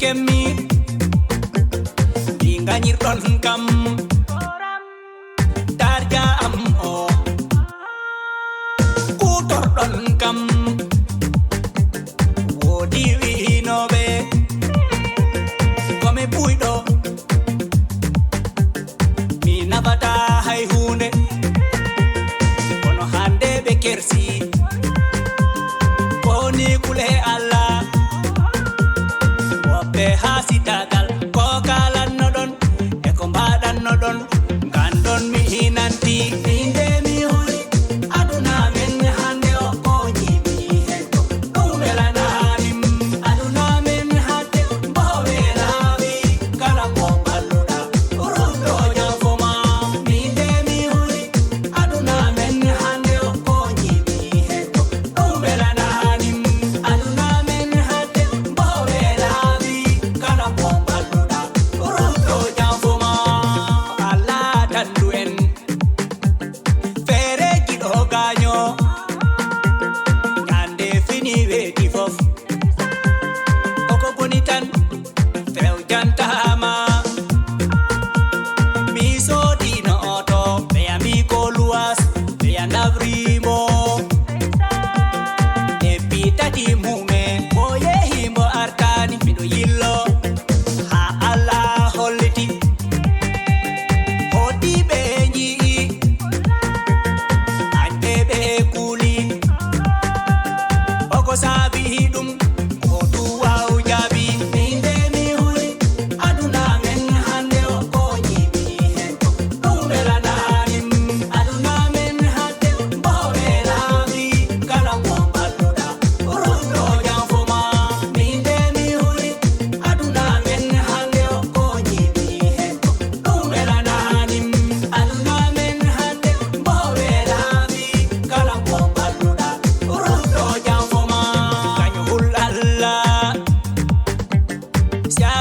kemmi di ganirɗon kam darja am o kutorɗon kam wodi winoɓe komi buyɗo mi nafata hay hunde kono hande ɓe kersi woni kule Allah woɓɓe hasitagal ko kalannoɗon e ko mbaɗannoɗon gandon mi hinanti inde mi hori aduna men hande o ko jibi heddo ɗum welananim aduna men hande mbowe laawi kala ko balluɗa ruɗo jafoma inde mi hori aduna men hande o ko jibi heddo ɗum welananim aduna men hande mbowe laawi kala ko balluɗa ruɗo jafoma Allah dandu en feere giɗo gaño hande fini weeti fof koko boni tan few jantama mi soodino oto ɓeyami ko luwas ɓeya navrimo e pitati mume mo yehimo artani miɗo yillo ha Allah holliti hoti ɓe jii ande ɓe kuuli oko saabi ɗum ko duwaw jaabi inde mi huri aduna men hande o ko jibi heddo ɗum welananim aduna men hande mbowe laawi kala ko balluɗa ruɗo jafoma inde mi huri aduna men hande o ko jibi heddo ɗum welananim aduna men hande mbowe laawi kala ko balluɗa ruɗo jafoma kañum hul Allah si a